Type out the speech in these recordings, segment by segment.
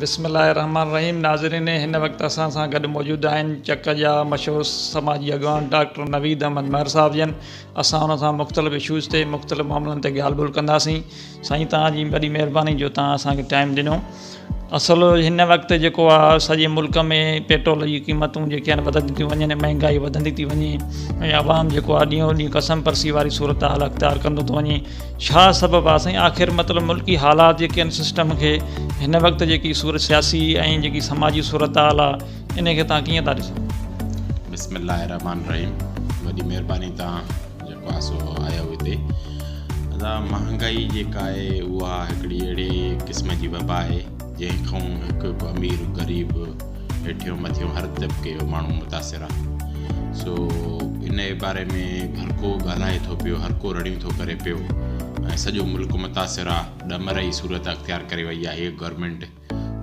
बिस्मिल्लाहिर्रहमानिर्रहीम। नाज़रीन, हिन वक़्तु असां सां गॾु मौजूदु आहिनि चक जा मशहूरु समाजी अॻवान डॉक्टर नवीद अहमद महर साहब जन। असां हुन सां मुख़्तलिफ़ इशूज़ ते मुख़्तलिफ़ मामलनि ते ॻाल्हि ॿोल कंदासीं। साईं, तव्हांजी वॾी महिरबानी जो तव्हां असांखे टाइम ॾिनो। असल हिन वक़्तु जेको आहे सॼे मुल्क में पेट्रोल जी क़ीमतूं जेके आहिनि वधंदी थियूं वञनि, महांगाई वधंदी थी वञे ऐं आवाम जेको आहे ॾींहों ॾींहुं कसम परसी वारी सूरत हाल अख़्तियार कंदो थो वञे। छा सबबु आहे साईं? आख़िर मतिलबु मुल्की हालात जेके आहिनि सिस्टम खे हिन वक़्तु जेकी सूरत सियासी ऐं जेकी समाजी सूरत हाल आहे इन खे तव्हां कीअं था ॾिसो? बिस्मिल्लाहिर्रहमानिर्रहीम। वॾी महिरबानी तव्हां जेको आहे सो आया हिते। महांगाई जेका आहे उहा हिकिड़ी अहिड़े क़िस्म जी वबा आहे जंहिंखां हिकु अमीर ग़रीब हेठियों मथियों हर तबिके जो माण्हू मुतासिर आहे। सो इन जे बारे में हर को ॻाल्हाए थो पियो, हर को रड़ियूं थो करे पियो ऐं सॼो मुल्क मुतासिर आहे। ॾमर जी सूरत अख़्तियार करे वई आहे हीअ गवर्नमेंट।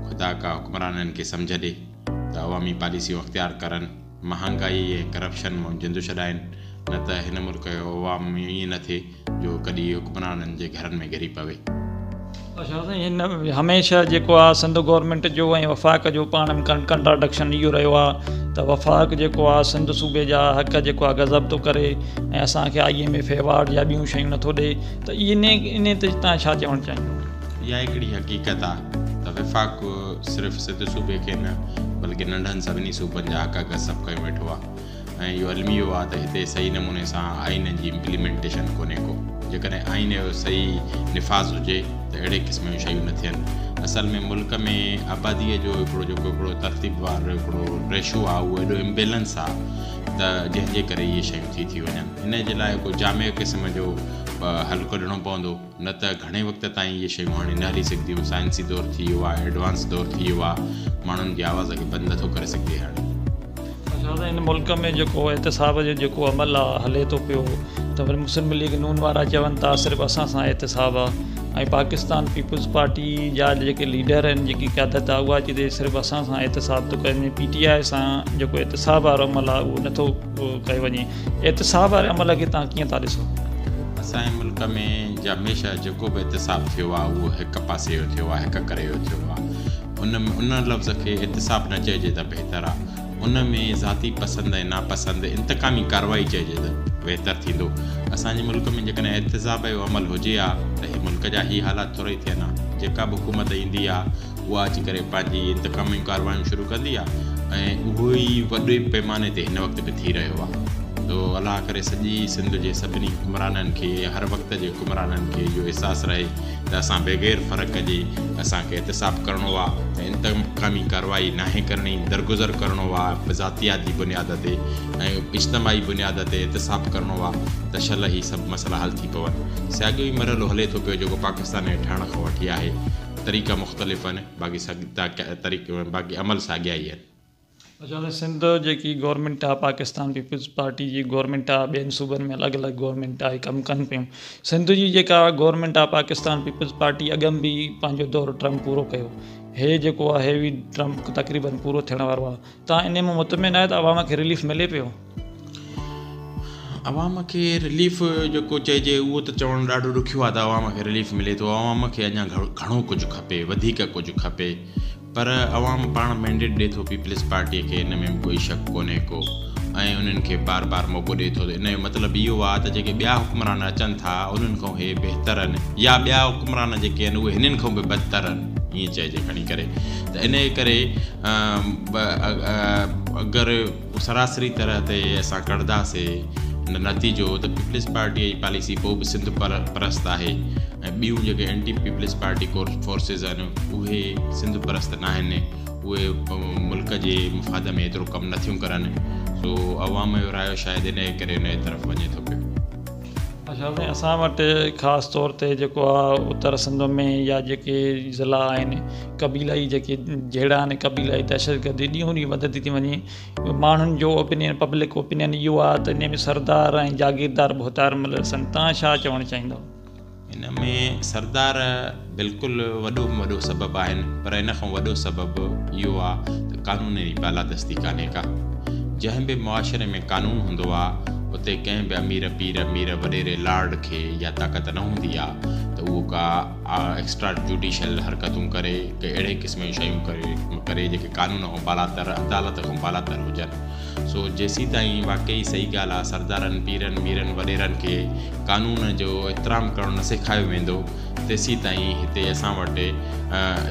ख़ुदा का हुक्मराननि खे सम्झ ॾे त अवामी पॉलिसियूं अख़्तियार करनि, महांगाई ऐं करप्शन मां जिंदु छॾाइनि, न त हिन मुल्क जो अवाम ईअं न थिए जो कॾहिं हुक्मराननि जे घरनि में घिरी पवे। अच्छा साईं, हिन हमेशह जेको आहे सिंध गवर्नमेंट जो ऐं वफ़ाक़ जो पाण में कंट्राडिक्शन इहो रहियो आहे त वफ़ाक़ जेको आहे सिंध सूबे जा हक़ जेको आहे गज़ब थो करे ऐं असांखे IMF अवार्ड या ॿियूं शयूं नथो ॾे। त इन ते तव्हां छा चवणु चाहींदो? इहा हिकिड़ी हक़ीक़त आहे त वफ़ाक़ सिर्फ़ु सिंध सूबे खे न बल्कि नंढनि सभिनी सूबनि जा हक़ गज़ब कयो वेठो आहे ऐं इहो अलमी इहो आहे त हिते सही नमूने सां आइन जी इम्प्लीमेंटेशन कोन्हे को। जेकॾहिं आइन जो सही निफ़ाज़ हुजे त अहिड़े क़िस्म जूं शयूं न थियनि। असल में मुल्क में आबादीअ जो हिकिड़ो तरतीब वारो हिकिड़ो रेशो आहे, उहो एॾो इम्बेलेंस आहे त जंहिंजे करे इहे शयूं थी वञनि। इन जे लाइ को जामे क़िस्म जो हल कढणो पवंदो, न त घणे वक़्त ताईं इहे शयूं हाणे न हली सघंदियूं। साइंसी दौरु थी वियो आहे, एडवांस दौरु थी वियो आहे, माण्हुनि जी आवाज़ खे बंदि नथो करे सघिजे हाणे। अच्छा, इन मुल्क में जेको एहतिसाब जो जेको अमल आहे हले थो पियो त वरी मुस्लिम लीग नून वारा चवनि था सिर्फ़ु असां सां एहतिसाब आहे ऐं पाकिस्तान पीपल्स पार्टी जा जेके लीडर आहिनि, जेकी क़यादत आहे, उहा चए सिर्फ़ु असां सां एहतिसाब थो कयो वञे। PTI सां जेको एहतिसाब वारो अमल आहे उहो नथो कयो वञे। एहतिसाब वारे अमल खे तव्हां कीअं था ॾिसो? असांजे मुल्क में हमेशह जेको बि एहतिसाब थियो आहे उहो हिकु पासे जो थियो आहे, हिकु करे जो थियो आहे। उन लफ़्ज़ खे एहतिसाब न चइजे त बहितर आहे। उन में ज़ाती पसंदि ऐं नापसंदि इंतकामी कार्रवाई चइजे त बहितर थींदो। असांजे मुल्क में जेकॾहिं एहतिसाब जो अमल हुजे हा त हीअ मुल्क जा ई हालात थोरा ई थियनि हा। जेका बि हुकूमत ईंदी आहे उहा अची करे पंहिंजी इंतकामी कार्रवायूं शुरू कंदी आहे ऐं उहो ई वॾे पैमाने ते हिन वक़्तु बि थी रहियो आहे। तो अलाह करे सॼी सिंध जे सभिनी हुक्मराननि खे, हर वक़्त जे हुक्मराननि खे इहो अहसासु रहे त असां बग़ैर फ़र्क़ जे असांखे एहतिसाब करिणो आहे ऐं इंतकामी कार्रवाई नाहे करणी, दरगुज़र करिणो आहे ज़ातियाती बुनियाद ते ऐं इज्तमाही बुनियाद ते एहतिसाब करिणो आहे त शल ई सभु मसइला हल थी पवनि। साॻियो ई मरहलो हले थो पियो जेको पाकिस्तान जे ठहण खां वठी आहे। तरीक़ा मुख़्तलिफ़ आहिनि, बाक़ी अमल साॻिया ई आहिनि। अच्छा, सिंध जेकी गवर्नमेंट आहे पाकिस्तान पीपल्स पार्टी जी गवर्नमेंट आहे, ॿियनि सूबनि में अलॻि अलॻि गवर्नमेंट आहे कमु कनि पियूं। सिंध जी जेका गवर्नमेंट आहे पाकिस्तान पीपल्स पार्टी अॻम बि पंहिंजो दौरु ट्रम्प पूरो कयो। हे जेको आहे हे बि ट्रम्प तक़रीबन पूरो थियण वारो आहे। तव्हां इन में मुतमिन आहे त अवाम खे रिलीफ मिले पियो? अवाम खे रिलीफ जेको चइजे उहो त चवणु ॾाढो ॾुखियो आहे त अवाम खे रिलीफ मिले थो। अवाम खे अञा घणो कुझु खपे, वधीक कुझु खपे, पर अवाम पाण मैंडेट ॾिए थो पीपल्स पार्टीअ खे। हिन में कोई शक कोन्हे को ऐं उन्हनि खे बार बार मौक़ो ॾिए थो। इन जो मतिलबु इहो आहे त जेके ॿिया हुक्मरान अचनि था उन्हनि खां हे बहितर आहिनि या ॿिया हुक्मरान जेके आहिनि उहे हिननि खां बि बदतर आहिनि, ईअं चइजे खणी करे। त इन करे अगरि सरासरी तरह ते असां कढंदासीं नतीजो त पीपल्स पार्टीअ जी पॉलिसी पोइ बि सिंध परस्त आहे ऐं ॿियूं जेके एंटी पीपल्स पार्टी फोर्सिस आहिनि उहे सिंध परस्त न आहिनि, उहे मुल्क जे मुफ़ाद में एतिरो कमु नथियूं करनि। सो अवाम जो रायो शायदि इन करे उन तरफ़ वञे थो पियो। अच्छा साईं, असां वटि ख़ासि तौर ते जेको आहे उत्तर सिंध में या जेके ज़िला आहिनि क़बीलाई जेके जहिड़ा आहिनि क़बीलाई दहशतगर्दी ॾींहों ॾींहुं वधंदी थी वञे। माण्हुनि जो ओपिनियन, पब्लिक ओपिनियन इहो आहे त इन में सरदार ऐं जागीरदार बहुतार मिलियल अथनि। तव्हां छा चवणु चाहींदव? इन में सरदार बिल्कुलु वॾो सबबु आहिनि, पर इन खां वॾो सबबु इहो आहे त कानून जी बालादस्ती कान्हे का। जंहिं बि मुआशरे में कानून हूंदो आहे उते कंहिं बि अमीर पीर मीर वॾेरे लार्ड खे या ताक़त न हूंदी आहे त उहो का एक्स्ट्रा जुडिशल हरकतूं करे के अहिड़े क़िस्म जूं शयूं करे जेके कानून ऐं बालातर अदालत खां बालातर हुजनि। सो जेसीं ताईं वाक़ई सही ॻाल्हि आहे सरदारनि पीरनि मीरनि वॾेरनि खे कानून जो एतिराम करणु न सेखारियो वेंदो तेसीं ताईं हिते असां वटि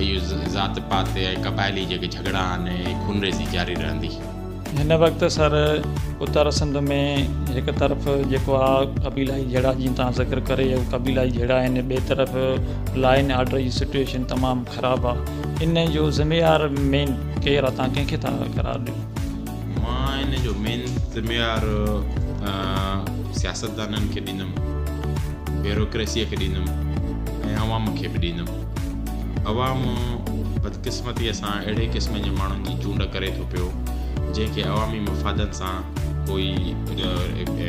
इहो ज़ात पात ऐं क़बाइली जेके झगड़ा आहिनि खूनरेज़ी जारी रहंदी। हिन वक़्तु सर उत्तर सिंध में हिकु तरफ़ जेको आहे क़बीलाई जहिड़ा जीअं तव्हां ज़िक्र करे क़बीलाई जहिड़ा आहिनि, ॿिए तरफ़ लॉ एंड ऑर्डर जी सिचुएशन तमामु ख़राबु आहे। इन जो ज़िम्मेवार मेन केरु आहे, तव्हां कंहिंखे था करार ॾियो? मां इन जो मेन ज़िम्मेवार सियासतदाननि खे ॾींदुमि, ब्यूरोक्रेसीअ खे ॾींदुमि ऐं अवाम खे बि ॾींदुमि। अवाम बदकिस्मतीअ सां अहिड़े क़िस्म जे माण्हुनि जी चूंड करे थो पियो जंहिंखे अवामी मफ़ादनि सां कोई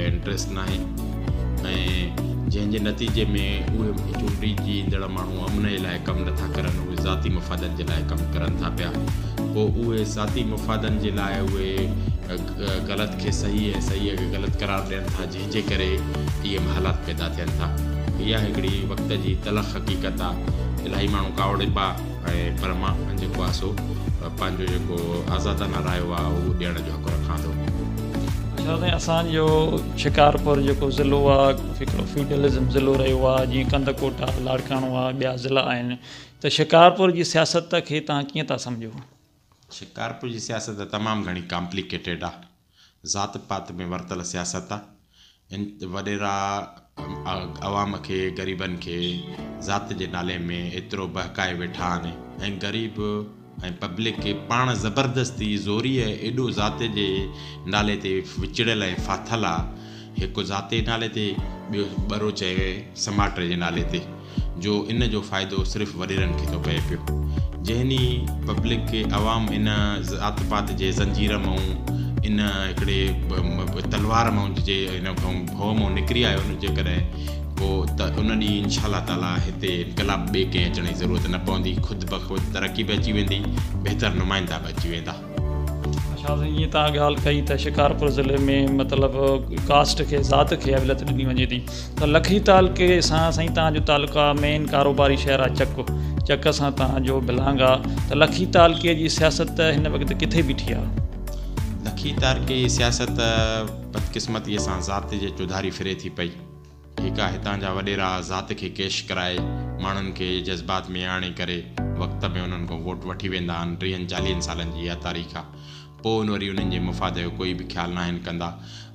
इंट्रस्ट न आहे ऐं जंहिंजे नतीजे में उहे चूंडी जी ईंदड़ माण्हू अमन जे लाइ कमु नथा करनि, उहे ज़ाती मफ़ादनि जे लाइ कमु करनि था पिया। पोइ उहे ज़ाती मफ़ादनि जे लाइ उहे ग़लति खे सही ऐं सहीअ खे ग़लति करार ॾियनि था, जंहिंजे करे इहे हालात पैदा थियनि था। इहा हिकिड़ी वक़्त जी तलख़ हक़ीक़त आहे। इलाही माण्हू कावड़िबा ऐं पर मां जेको आहे सो पंहिंजो जेको आज़ादाना रायो आहे उहो ॾियण जो हक़ रखां थो। अच्छा, असांजो शिकारपुर जेको ज़िलो आहे हिकिड़ो फ्यूडलिज़म ज़िलो रहियो आहे, जीअं कंदकोट आहे, लाड़काणो आहे, ॿिया ज़िला आहिनि, त शिकारपुर जी सियासत खे तव्हां कीअं था सम्झो? शिकारपुर जी सियासत तमामु घणी कॉम्प्लिकेटेड आहे, ज़ात पात में वरतल सियासत आहे। वॾेरा अवाम खे ग़रीबनि खे ज़ात जे नाले में एतिरो बहकाए वेठा आहिनि ऐं ग़रीब ऐं पब्लिक खे पाण ज़बरदस्ती ज़ोरी एॾो ज़ात जे नाले ते विचिड़ियल ऐं फाथल आहे। हिकु ज़ात जे नाले ते, ॿियो ॿरो चए समाट जे नाले ते, जो इन जो फ़ाइदो सिर्फ़ु वॾेरनि खे थो पए पियो। जंहिं पब्लिक खे अवाम इन ज़ात पात जे ज़ंजीर मां इन हिकिड़े तलवार मां जे इन खां भउ मां निकिरी आयो हुनजे करे पोइ त उन ॾींहुं इंशाअल्लाह ताला हिते इनकलाब ॿिए कंहिं अचण जी ज़रूरत न पवंदी, ख़ुदि ब ख़ुदि तरक़ी बि अची वेंदी, बहितर नुमाइंदा बि अची वेंदा। अच्छा, ईअं तव्हां ॻाल्हि कई त शिकारपुर ज़िले में मतिलबु कास्ट खे ज़ात खे अहमियत ॾिनी वञे थी, त लखी तालुके सां साईं तव्हांजो तालुको आहे, मेन कारोबारी शहर आहे चक सां तव्हांजो बिलांग आहे, त लखी तालुके जी सियासत हिन वक़्तु किथे बीठी आहे? लखी तालुके जी सियासत बदकिस्मतीअ सां ज़ात जे चौधारी फिरे थी पई। ठीकु आहे, हितां जा वॾेरा ज़ात खे कैश कराए माण्हुनि खे जज़्बात में आणे करे वक़्त में उन्हनि खां वोट वठी वेंदा आहिनि। 30-40 सालनि जी इहा तारीख़ आहे। पोइ वरी उन्हनि जे मुफ़ाद जो कोई बि ख़्यालु न आहिनि कंदा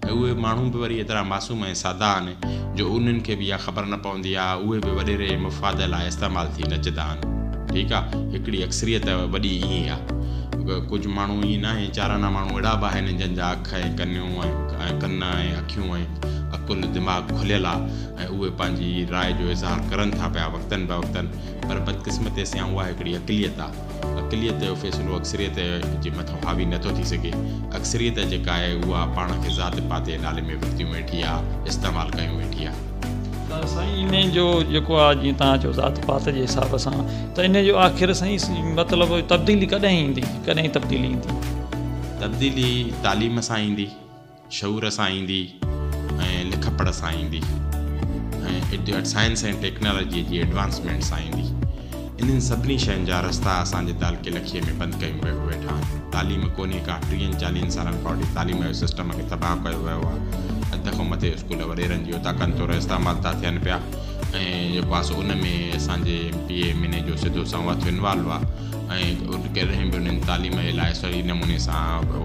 ऐं उहे माण्हू बि वरी एतिरा मासूम ऐं सादा आहिनि जो उन्हनि खे बि इहा ख़बर न पवंदी आहे, उहे बि वॾेरे मुफ़ाद लाइ इस्तेमालु थी नचंदा आहिनि। ठीकु आहे, हिकिड़ी अक्सरियत वॾी ईअं आहे। कुझु माण्हू ईअं न आहे, चाराना माण्हू अहिड़ा बि आहिनि जंहिंजा अख ऐं कनियूं ऐं कन ऐं अखियूं ऐं अकुलु दिमाग़ु खुलियल आहे ऐं उहे पंहिंजी राय जो इज़हार करनि था पिया वक़्तनि ब वक़्तनि, पर बदकिस्मती सां उहा हिकिड़ी अक़लियत आहे। अक़लियत जो फ़ैसिलो अक्सरियत जे मथां हावी नथो थी सघे। अक्सरियत जेका आहे उहा पाण खे ज़ात पात जे नाले में वरितियूं वेठी आहे, इस्तेमालु कयूं वेठी आहे। त साईं इन जो जेको आहे जीअं तव्हां चयो ज़ात पात जे हिसाब सां, त इन जो आख़िर साईं मतिलबु तब्दीली कॾहिं ईंदी, कॾहिं तब्दीली ईंदी? तब्दीली तालीम सां ईंदी, शऊर सां ईंदी ऐं लिख पढ़ सां ईंदी ऐं साइंस ऐं टेक्नोलॉजीअ जी एडवांसमेंट सां ईंदी। इन्हनि सभिनी शयुनि जा रस्ता असांजे तालुके लखीअ में बंदि कयूं वेठा आहिनि। तालीम कोन्हे का, 30-40 सालनि खां वठी तालीम जो सिस्टम खे तबाह कयो वियो आहे। अध खां मथे स्कूल वॾेरनि जी उता कंतोर इस्तेमालु था थियनि पिया ऐं जेको आहे सो उन में असांजे MPA जो सिधो संवाद इन्वॉल्व आहे ऐं कॾहिं बि उन्हनि तालीम जे लाइ सही नमूने सां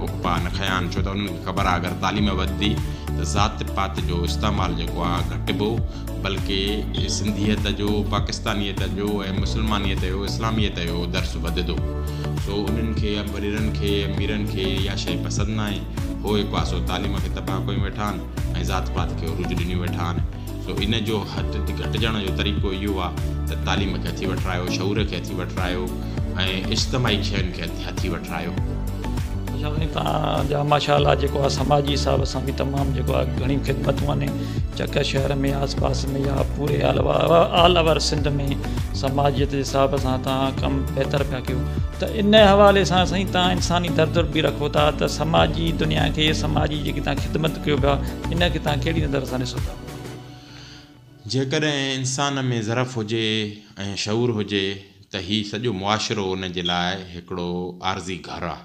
उपा न खया आहिनि, छो त उन्हनि खे ख़बर आहे अगरि तालीम वधंदी त ज़ात पात जो इस्तेमालु जेको आहे घटिबो, बल्कि सिंधियत जो, पाकिस्तानियत जो ऐं मुस्लमानियत जो, इस्लामियत जो दर्स वधंदो। सो उन्हनि खे वॾेरनि खे अमीरनि खे इहा शइ पसंदि न आहे। उहे जेको आहे सो तालीम खे तबाह कयूं वेठा आहिनि ऐं ज़ात पात खे उरूज ॾिनियूं वेठा आहिनि। सो इन जो घटिजण जो तरीक़ो इहो आहे त तालीम खे हथी वठरायो, शऊर खे हथी वठरायो ऐं इज्तमाही शयुनि खे हथी वठरायो। तव्हांजा माशाअल्लाह जेको आहे समाजी हिसाब सां बि तमामु जेको आहे घणी ख़िदमतूं आहिनि चक शहर में, आस पास में या पूरे ऑल ओवर सिंध में समाजियत जे हिसाब सां तव्हां कमु बहितर पिया कयो। त इन हवाले सां साईं तव्हां इंसानी दर्द बि रखो था, त समाजी दुनिया खे, समाजी जेकी तव्हां ख़िदमत कयो पिया, इन खे तव्हां कहिड़ी नज़र सां ॾिसो था? जेकॾहिं इंसान में ज़रफ़ हुजे ऐं शऊर हुजे त हीउ सॼो मुआशिरो उन जे लाइ हिकिड़ो आर्ज़ी घरु आहे।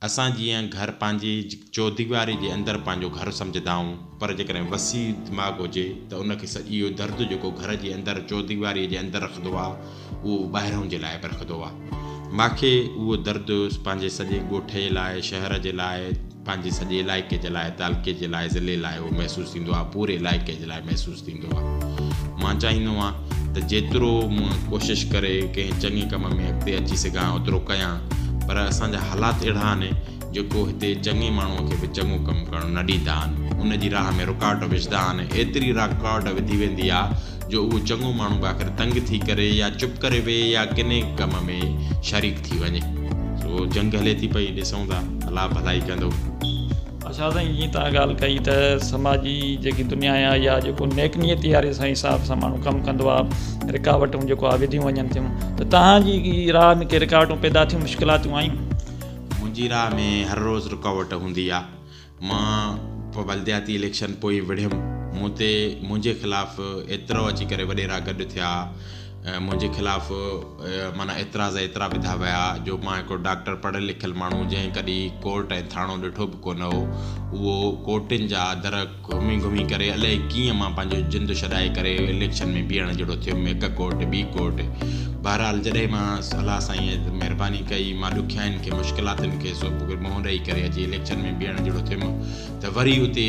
असां जीअं घर पंहिंजी चौदीवारी जे अंदरि पंहिंजो घरु सम्झंदा आहियूं, पर जेकॾहिं वसी दिमाग़ हुजे त उनखे इहो दर्द जेको घर जे अंदरि चौदीवारीअ जे अंदरि रखंदो आहे उहो ॿाहिरों जे लाइ बि रखंदो आहे। मूंखे उहो दर्द पंहिंजे सॼे ॻोठ जे लाइ, शहर जे लाइ, पंहिंजे सॼे इलाइक़े जे लाइ, तालुके जे लाइ, ज़िले लाइ उहो महसूसु थींदो आहे, पूरे इलाइक़े जे लाइ महसूसु थींदो आहे। मां चाहींदो आहियां त जेतिरो मां कोशिशि करे कंहिं चङे कम में अॻिते अची सघां ओतिरो कयां, पर असांजा हालात अहिड़ा आहिनि जेको हिते चङे माण्हूअ खे बि चङो कमु करणु न ॾींदा आहिनि, उन जी राह में रुकावट विझंदा आहिनि। एतिरी रुकावट विधी वेंदी आहे जो उहो चङो माण्हू आख़िर तंग थी करे या चुप करे वेहे या किने कम में शरीक थी वञे। सो जंग हले थी पई, ॾिसूं था, अलाह भलाई कंदो। अच्छा साईं, जीअं तव्हां ॻाल्हि कई त समाजी जेकी दुनिया आहे या जेको नेकनीयती वारे सां हिसाब सां माण्हू कमु कंदो आहे, रुकावटूं जेको आहे विधियूं वञनि थियूं, त तव्हांजी राह में के रुकावटूं पैदा थियूं, मुश्किलातूं आयूं? मुंहिंजी राह में हर रोज़ु रुकावट हूंदी आहे। मां बल्दियाती इलेक्शन पोइ विढ़ियमि, मूं ते मुंहिंजे ख़िलाफ़ु एतिरो अची करे वॾेरा गॾु थिया, मुंहिंजे ख़िलाफ़ु माना एतिरा विधा विया जो मां हिकिड़ो डॉक्टर पढ़ियलु लिखियलु माण्हू जंहिं कॾहिं कोर्ट ऐं थाणो ॾिठो बि कोन हो, उहो कोर्टुनि जा दर घुमी करे अलाए कीअं मां पंहिंजो जिंदु छॾाए करे इलेक्शन में बीहण जहिड़ो थियुमि, हिकु कोर्ट ॿी कोर्ट। बहरहाल जॾहिं मां अलाह साईं महिरबानी कई, मां ॾुखियाईनि खे, मुश्किलातुनि खे मुंहुं ॾेई करे अची इलेक्शन में बीहण जहिड़ो थियुमि, त वरी उते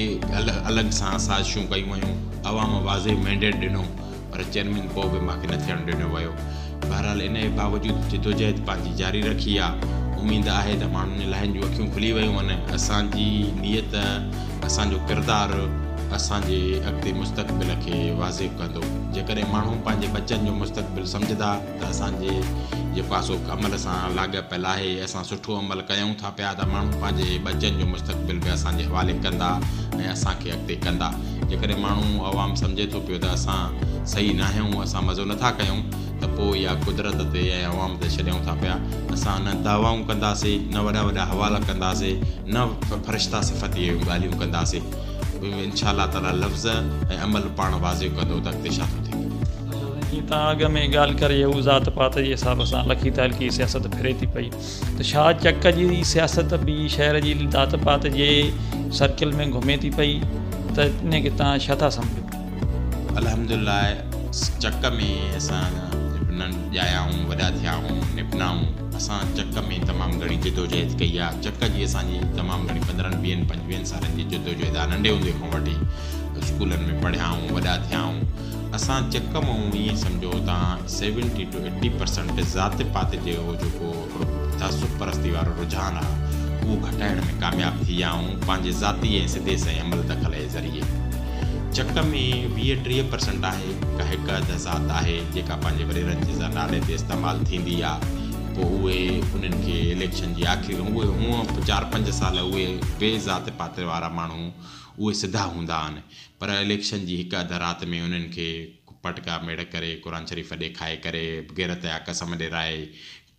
अलॻि सां साज़िशूं कयूं वयूं, अवाम वाज़े मैंडेट ॾिनो, पर चेयरमैन पोइ बि मूंखे न थियणु ॾिनो वियो। बहरहाल इन जे बावजूदि जिदोजहद पंहिंजी जारी रखी आहे। उमेद आहे त माण्हुनि लाइ जूं अखियूं खुली वियूं आहिनि। असांजी नीयत, असांजो किरदारु असांजे अॻिते मुस्तक़बिल खे वाज़िब कंदो। जेकॾहिं माण्हू पंहिंजे बचनि जो मुस्तक़बिल सम्झंदा त असांजे जेको आहे सो अमल सां लाॻापियल आहे, असां सुठो अमल कयूं था पिया त माण्हू पंहिंजे बचनि जो मुस्तक़बिल बि असांजे हवाले कंदा ऐं असांखे अॻिते कंदा। जेकॾहिं माण्हू अवाम सम्झे थो पियो त असां सही न आहियूं, असां मज़ो नथा कयूं, त पोइ इहा कुदरत ते ऐं अवाम ते छॾियूं था पिया। असां न दावाऊं कंदासीं, न वॾा हवाला कंदासीं, न फ़रिश्ता सिफ़ती ॻाल्हियूं कंदासीं। इंशा अल्लाह ताला लफ़्ज़ ऐं अमल पाण वाज़िब कंदो त अॻिते छा थो थिए। जीअं तव्हां अॻ में ॻाल्हि करे हू ज़ात पात जे हिसाब सां लखी तालकी सियासत फिरे थी पई, त छा चक जी सियासत बि शहर जी ज़ात पात जे सर्किल में घुमे थी पई, त इन खे तव्हां छा था सम्झो? अल्हम्दुलिल्लाह, चक में असां ॼायाऊं, वॾा थियाऊं, निपनाऊं, असां चक में तमामु घणी जिदोजहद कई आहे। चक जी असांजी तमामु घणी 15-20-25 सालनि जी जिदोजहद आहे। नंढे हूंदे खां वठी स्कूलनि में पढ़ियाऊं, वॾा थियाऊं। असां चक मां ईअं सम्झो तव्हां 70 to 80% ज़ात पात जो जेको तासुब परस्ती वारो रुझान आहे उहो घटाइण में कामयाबु थी विया आहियूं पंहिंजे ज़ाती ऐं सिधे सां अमल दख़ल जे ज़रिए। चक में 20-30% आहे का हिकु अधु ज़ात आहे जेका पंहिंजे वॾेरनि जे नाले ते इस्तेमालु थींदी आहे। पोइ उहे उन्हनि खे इलेक्शन जी आख़िर उहे हूअं 4-5 साल उहे ॿिए ज़ात पात वारा माण्हू उहे सिधा हूंदा आहिनि, पर इलेक्शन जी हिकु अधु राति में उन्हनि खे पटका मेड़ करे, क़ुर शरीफ़ ॾेखारे करे, गैरत या कसम ॾिराए,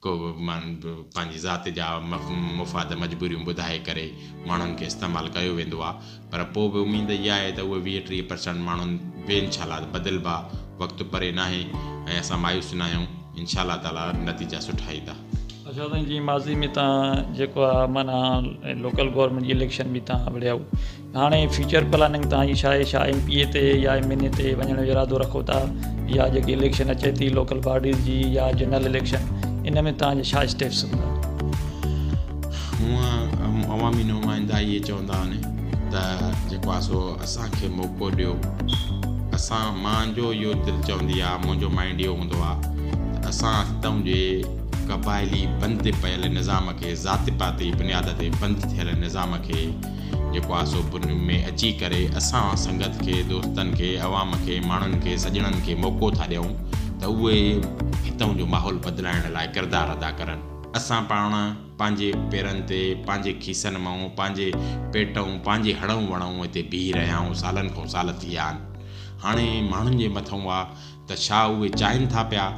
को पंहिंजी ज़ात जा मुफ़ाद मजबूरियूं ॿुधाए करे माण्हुनि खे इस्तेमालु कयो वेंदो आहे। पर पोइ बि उमेद इहा आहे त उहे 20-30% माण्हुनि बेइंशाला बदिलबा, वक़्तु परे न आहे ऐं असां मायूस न आहियूं। इंशाअल्लाह ताला नतीजा सुठा ईंदा। अच्छा साईं, जीअं माज़ी में तव्हां जेको आहे माना लोकल गवर्नमेंट जी इलेक्शन बि तव्हां विढ़िया, हाणे फ्यूचर प्लानिंग तव्हांजी छा आहे? छा MP ते या MNA ते वञण जो इरादो रखो था, या जेकी इलेक्शन अचे थी लोकल बॉडीज़ जी या जनरल इलेक्शन, इन में तव्हांजा छा स्टेप्स हूंदा? हूअं अवामी नुमाइंदा इहे चवंदा आहिनि त जेको आहे सो असांखे मौक़ो ॾियो। मुंहिंजो इहो दिलि चवंदी आहे, मुंहिंजो माइंड इहो हूंदो आहे त असां हितां जे क़बाइली बंदि पियल निज़ाम खे, ज़ाति पाती बुनियाद ते बंदि थियल निज़ाम खे जेको आहे सो में अची करे असां संगत खे, दोस्तनि खे, अवाम खे, माण्हुनि खे, सॼणनि खे मौक़ो था ॾियूं त उहे हितां जो माहौल बदिलाइण लाइ किरदारु अदा करनि। असां पाण पंहिंजे पेरनि ते, पंहिंजे खीसनि मां, पंहिंजे पेटूं, पंहिंजे हणूं वणूं हिते बीह रहिया आहियूं, सालनि खां साल थी विया आहिनि। हाणे माण्हुनि जे मथां आहे त छा उहे चाहिनि था पिया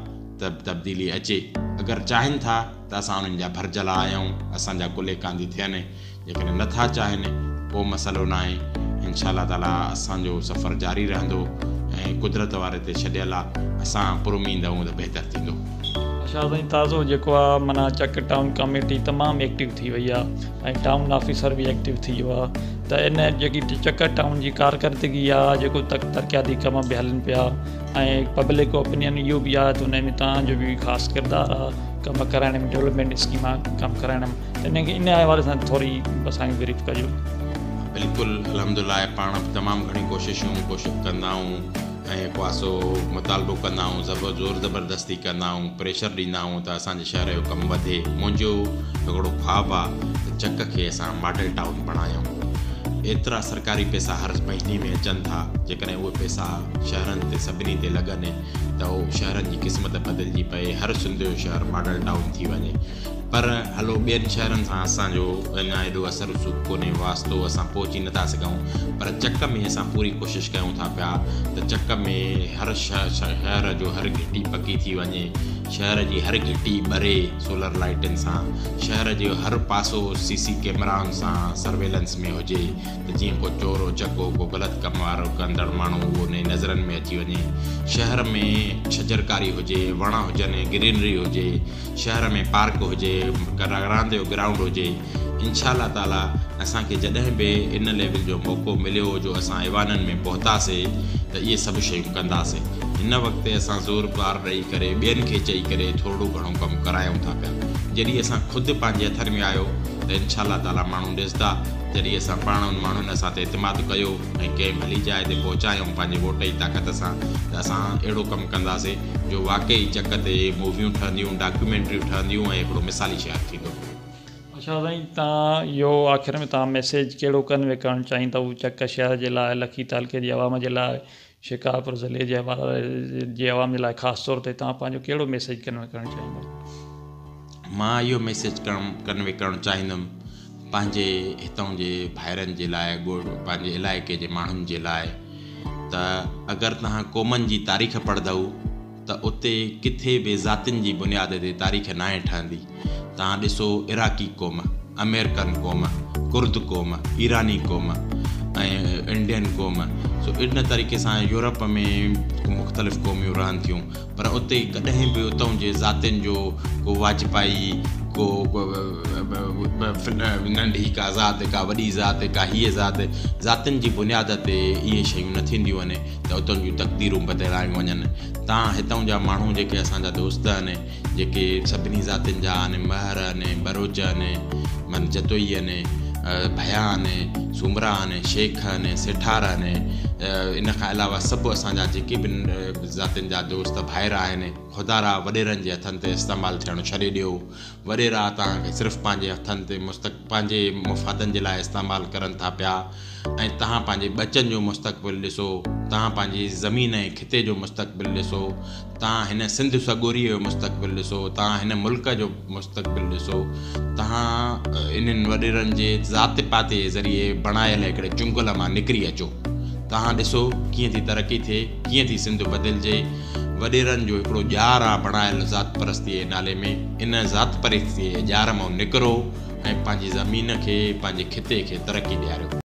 त तब्दीली अचे? अगरि चाहिनि था त असां उन्हनि जा भरिजल आहियूं, असांजा कुले कांदी थियनि। जेकॾहिं नथा चाहिनि पोइ मसइलो न आहे। इंशा अल्लाह ताला असांजो सफ़र जारी रहंदो ऐं कुदरत वारे ते छॾियल आहे असां पुरुमींद आहियूं त बहितरु थींदो। अच्छा साईं ताज़ो जेको आहे माना चक टाउन कमेटी तमामु एक्टिव थी वई आहे ऐं टाउन ऑफिसर बि एक्टिव थी वियो आहे त इन जेकी चक टाउन जी कारकर्दगी आहे जेको तरक़ियाती कम बि हलनि पिया ऐं पब्लिक ओपिनियन इहो बि आहे त उन में तव्हांजो बि ख़ासि किरदारु आहे कम कराइण में डेवलपमेंट स्कीमा कमु कराइण में इन हवाले सां थोरी असांखे ब्रीफ कजो। बिल्कुलु अल्हम्दुलिल्लाह पाण तमामु घणी कोशिश कंदा आहियूं ऐं क्वासो मुतालबो कंदा आहियूं ज़ोर ज़बरदस्ती कंदा आहियूं प्रेशर ॾींदा आहियूं त असांजे शहर जो कमु वधे। मुंहिंजो हिकिड़ो ख्वाबु आहे त चक खे असां मॉडल टाउन बणायूं। एतिरा सरकारी पैसा हर महीने में अचनि था, जेकॾहिं उहे पैसा शहरनि ते सभिनी ते लॻनि त उहो शहरनि जी क़िस्मत बदिलिजी पए, हर सिंध जो शहर मॉडल टाउन थी वञे। पर हलो ॿियनि शहरनि सां असांजो अञा एॾो असरु कोन्हे वास्तो, असां पहुची नथा सघूं, पर चक में असां पूरी कोशिशि कयूं था पिया त चक में हर शहर जो हर घिटी पकी थी वञे, शहर जी हर घिटी ॿरे सोलर लाइटनि सां, शहर जो हर पासो CC कैमराउनि सां सर्वेलेंस में हुजे त जीअं को चोरो चको को ग़लति कमु वारो कंदड़ माण्हू उहो उन नज़रनि में अची वञे। शहर में छजरकारी हुजे, वण हुजनि, ग्रीनरी हुजे, शहर में पार्क हुजे, रांदि जो ग्राउंड हुजे। इंशाअल्लाह ताला असांखे जॾहिं बि इन लेवल जो मौक़ो मिलियो जो असां ऐवाननि में पहुतासीं त इहे सभु शयूं कंदासीं। हिन वक़्तु असां ज़ोर ॿार ॾेई करे ॿियनि खे चई करे थोरो घणो कमु करायूं था पिया। जॾहिं असां ख़ुदि पंहिंजे हथनि में आयो त इंशाअल्लाह ताला माण्हू ॾिसंदा। जॾहिं असां पाण उन माण्हुनि असां ते एतिमाद कयो ऐं कंहिं भली जाइ ते पहुचायूं पंहिंजे वोट जी ताक़त सां त असां अहिड़ो कमु कंदासीं जो वाक़ई चक ते मूवियूं ठहंदियूं, डॉक्यूमेंट्रियूं ठहंदियूं ऐं हिकिड़ो मिसाली शहर थींदो। अच्छा साईं तव्हां इहो आख़िर में तव्हां मैसेज कहिड़ो कन्वे करणु चाहींदव चक शहर जे लाइ, लखी तालुके जी आवाम जे लाइ, शिकारपुर ज़िले जे आवाम जे लाइ ख़ासि तौर ते तव्हां पंहिंजो कहिड़ो मैसेज कन्वे करणु चाहींदव? मां इहो मैसेज कन्वे करणु चाहींदुमि पंहिंजे हितां जे भाइरनि जे लाइ, पंहिंजे इलाइक़े जे माण्हुनि जे लाइ त अगरि तव्हां क़ौमनि जी तारीख़ पढ़ंदव त उते किथे बि ज़ातियुनि जी बुनियाद ते तारीख़ नाहे ठहंदी। तव्हां ॾिसो इराक़ी क़ौम, अमेरिकन क़ौम, कुर्द क़ौम, ईरानी क़ौम ऐं इंडियन क़ौम, सो इन तरीक़े सां यूरोप में मुख़्तलिफ़ क़ौमियूं रहनि थियूं, पर उते कॾहिं बि उतां जे ज़ातियुनि जो को वाजपाई, को नंढी का ज़ात, का वॾी ज़ात, का हीअ ज़ात, ज़ातियुनि जी बुनियाद ते इहे शयूं न थींदियूं आहिनि त उतां जूं तक़दीरूं बदिलायूं वञनि। तव्हां हितां जा माण्हू जेके असांजा दोस्त आहिनि, जेके सभिनी ज़ातियुनि जा आहिनि, महर आहिनि, बरोच आहिनि, मन जतोई आहिनि, भया आहिनि, सुमरा आहिनि, शेख आहिनि, सेठार आहिनि, इन खां अलावा सभु असांजा जेके बि ज़ातियुनि जा दोस्त भाइर आहिनि, ख़ुदारा वॾेरनि जे हथनि ते इस्तेमालु थियणु छॾे ॾियो। वॾेरा तव्हांखे सिर्फ़ु पंहिंजे हथनि ते पंहिंजे मुफ़ादनि जे लाइ इस्तेमालु करनि था पिया ऐं तव्हां पंहिंजे बचनि जो मुस्तक़बिल ॾिसो, तव्हां पंहिंजी ज़मीन ऐं खिते जो मुस्तक़बिल ॾिसो, तव्हां हिन सिंध सॻोरीअ जो मुस्तक़बिल ॾिसो, तव्हां हिन मुल्क जो मुस्तक़बिल ॾिसो। तव्हां इन्हनि वॾेरनि जे ज़ात पाते ज़रिए बणायल हिकिड़े चुंगल मां निकिरी अचो। तव्हां ॾिसो कीअं थी तरक़ी थिए, कीअं थी सिंध बदिलिजे। वॾेरनि जो हिकिड़ो ॼार आहे बणायल ज़ात परस्तीअ जे नाले में, इन ज़ात परस्तीअ जे ॼार मां निकिरो ऐं पंहिंजी ज़मीन खे, पंहिंजे खिते खे तरक़ी ॾियारियो।